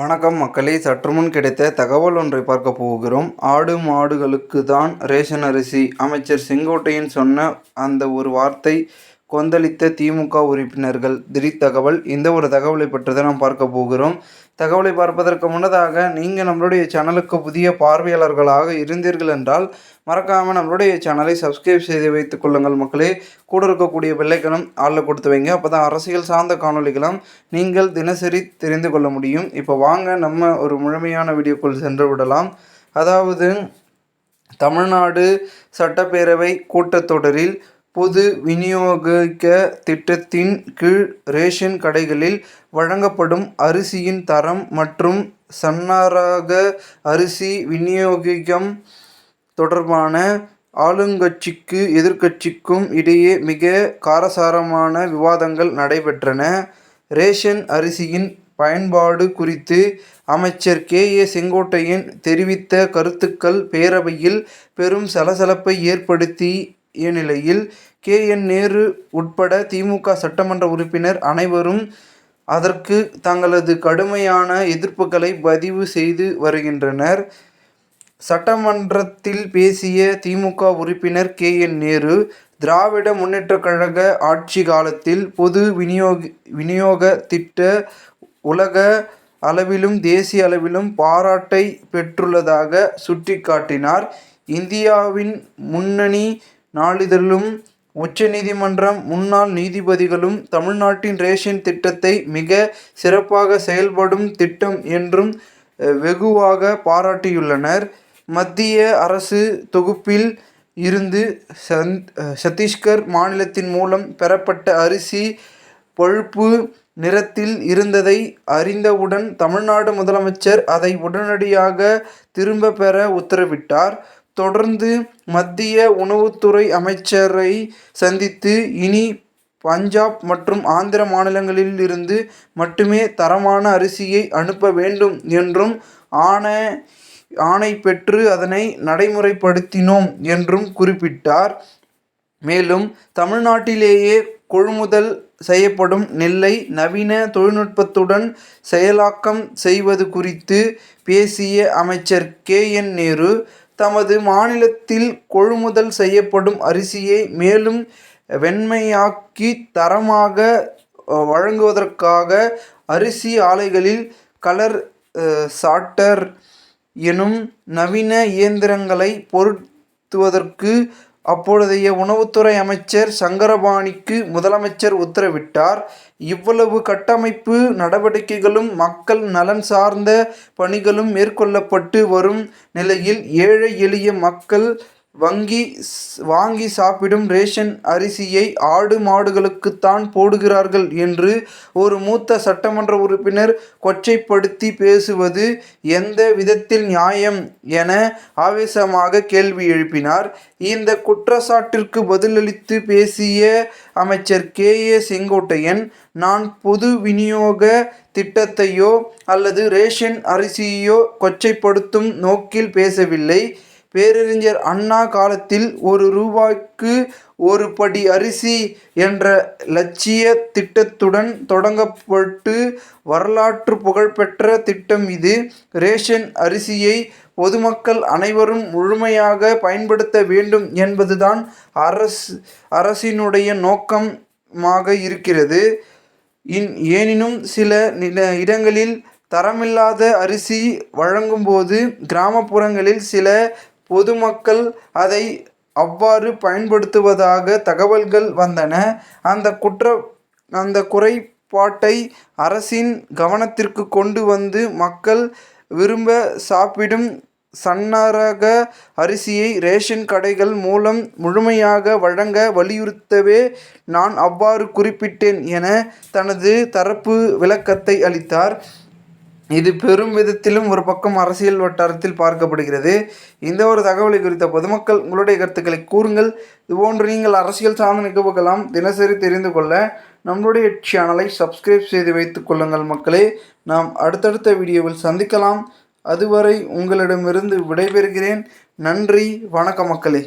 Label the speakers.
Speaker 1: வணக்கம் மக்களே, சற்றுமுன் கிடைத்த தகவல் ஒன்றை பார்க்க போகிறோம். ஆடு மாடுகளுக்கு தான் ரேஷன் அரிசி. அமைச்சர் செங்கோட்டையன் சொன்ன அந்த ஒரு வார்த்தை கொந்தளித்த திமுக உறுப்பினர்கள். திடீர் தகவல். இந்த ஒரு தகவலை பற்றி தான் நாம் பார்க்க போகிறோம். தகவலை பார்ப்பதற்கு முன்னதாக நீங்கள் நம்மளுடைய சேனலுக்கு புதிய பார்வையாளர்களாக இருந்தீர்கள் என்றால் மறக்காமல் நம்மளுடைய சேனலை சப்ஸ்கிரைப் செய்து வைத்துக் கொள்ளுங்கள் மக்களே. கூட இருக்கக்கூடிய பெல்லைக்கனும் ஆளில் கொடுத்து வைங்க. அப்போ தான் அரசியல் சார்ந்த காணொலிகளும் நீங்கள் தினசரி தெரிந்து கொள்ள முடியும். இப்போ வாங்க நம்ம ஒரு முழுமையான வீடியோக்குள் சென்று விடலாம். அதாவது தமிழ்நாடு சட்டப்பேரவை கூட்டத்தொடரில் பொது விநியோக திட்டத்தின் கீழ் ரேஷன் கடைகளில் வழங்கப்படும் அரிசியின் தரம் மற்றும் சன்னரக அரிசி விநியோகம் தொடர்பான ஆளுங்கட்சிக்கு எதிர்க்கட்சிக்கும் இடையே மிக காரசாரமான விவாதங்கள் நடைபெற்றன. ரேஷன் அரிசியின் பயன்பாடு குறித்து அமைச்சர் செங்கோட்டையன் தெரிவித்த கருத்துக்கள் பேரவையில் பெரும் சலசலப்பை ஏற்படுத்திய நிலையில் நேரு உட்பட திமுக சட்டமன்ற உறுப்பினர் அனைவரும் அதற்கு தங்களது கடுமையான எதிர்ப்புகளை பதிவு செய்து வருகின்றனர். சட்டமன்றத்தில் பேசிய திமுக உறுப்பினர் நேரு, திராவிட முன்னேற்றக் கழக ஆட்சி காலத்தில் பொது விநியோக திட்ட உலக அளவிலும் தேசிய அளவிலும் பாராட்டை பெற்றுள்ளதாக சுட்டிக்காட்டினார். இந்தியாவின் முன்னணி நாளிதழும் உச்சநீதிமன்றம் முன்னாள் நீதிபதிகளும் தமிழ்நாட்டின் ரேஷன் திட்டத்தை மிக சிறப்பாக செயல்படும் திட்டம் என்றும் வெகுவாக பாராட்டியுள்ளனர். மத்திய அரசு தொகுப்பில் இருந்து சத்தீஸ்கர் மாநிலத்தின் மூலம் பெறப்பட்ட அரிசி பழுப்பு நிறத்தில் இருந்ததை அறிந்தவுடன் தமிழ்நாடு முதலமைச்சர் அதை உடனடியாக திரும்ப பெற உத்தரவிட்டார். தொடர்ந்து மத்திய உணவுத்துறை அமைச்சரை சந்தித்து இனி பஞ்சாப் மற்றும் ஆந்திர மாநிலங்களில் இருந்து மட்டுமே தரமான அரிசியை அனுப்ப வேண்டும் என்றும் ஆணை பெற்று அதனை நடைமுறைப்படுத்தினோம் என்றும் குறிப்பிட்டார். மேலும் தமிழ்நாட்டிலேயே கொள்முதல் செய்யப்படும் நெல்லை நவீன தொழில்நுட்பத்துடன் செயலாக்கம் செய்வது குறித்து பேசிய அமைச்சர் நேரு, தமது மாநிலத்தில் கொள்முதல் செய்யப்படும் அரிசியை மேலும் வெண்மையாக்கி தரமாக வழங்குவதற்காக அரிசி ஆலைகளில் கலர் சார்ட்டர் எனும் நவீன இயந்திரங்களை பொருத்துவதற்கு அப்பொழுதைய உணவுத்துறை அமைச்சர் சங்கரபாணிக்கு முதலமைச்சர் உத்தரவிட்டார். இவ்வளவு கட்டமைப்பு நடவடிக்கைகளும் மக்கள் நலன் சார்ந்த பணிகளும் மேற்கொள்ளப்பட்டு வரும் நிலையில் ஏழை எளிய மக்கள் வாங்கி சாப்பிடும் ரேஷன் அரிசியை ஆடு மாடுகளுக்குத்தான் போடுகிறார்கள் என்று ஒரு மூத்த சட்டமன்ற உறுப்பினர் கொச்சைப்படுத்தி பேசுவது எந்த விதத்தில் நியாயம் என ஆவேசமாக கேள்வி எழுப்பினார். இந்த குற்றச்சாட்டிற்கு பதிலளித்து பேசிய அமைச்சர் செங்கோட்டையன், நான் பொது விநியோக திட்டத்தையோ அல்லது ரேஷன் அரிசியையோ கொச்சைப்படுத்தும் நோக்கில் பேசவில்லை. பேரறிஞர் அண்ணா காலத்தில் ரூபாய்க்கு ஒரு படி அரிசி என்ற இலட்சிய திட்டத்துடன் தொடங்கப்பட்டு வரலாற்று புகழ்பெற்ற திட்டம் இது. ரேஷன் அரிசியை பொதுமக்கள் அனைவரும் முழுமையாக பயன்படுத்த வேண்டும் என்பதுதான் அரசினுடைய நோக்கமாக இருக்கிறது. எனினும் சில இடங்களில் தரமில்லாத அரிசி வழங்கும்போது கிராமப்புறங்களில் சில பொதுமக்கள் அதை அவ்வாறு பயன்படுத்துவதாக தகவல்கள் வந்தன. அந்த குறைபாட்டை அரசின் கவனத்திற்கு கொண்டு வந்து மக்கள் விரும்ப சாப்பிடும் சன்னரக அரிசியை ரேஷன் கடைகள் மூலம் முழுமையாக வழங்க வலியுறுத்தவே நான் அவ்வாறு குறிப்பிட்டேன் என தனது தரப்பு விளக்கத்தை அளித்தார். இது பெரும் விதத்திலும் ஒரு பக்கம் அரசியல் வட்டாரத்தில் பார்க்கப்படுகிறது. இந்த ஒரு தகவலை குறித்த பொதுமக்கள் உங்களுடைய கருத்துக்களை கூறுங்கள். இதுபோன்று நீங்கள் அரசியல் சார்ந்த நிகழ்வுகளாம் தினசரி தெரிந்து கொள்ள நம்மளுடைய சேனலை சப்ஸ்கிரைப் செய்து வைத்துக் கொள்ளுங்கள் மக்களே. நாம் அடுத்தடுத்த வீடியோவில் சந்திக்கலாம். அதுவரை உங்களிடமிருந்து விடைபெறுகிறேன். நன்றி, வணக்கம் மக்களே.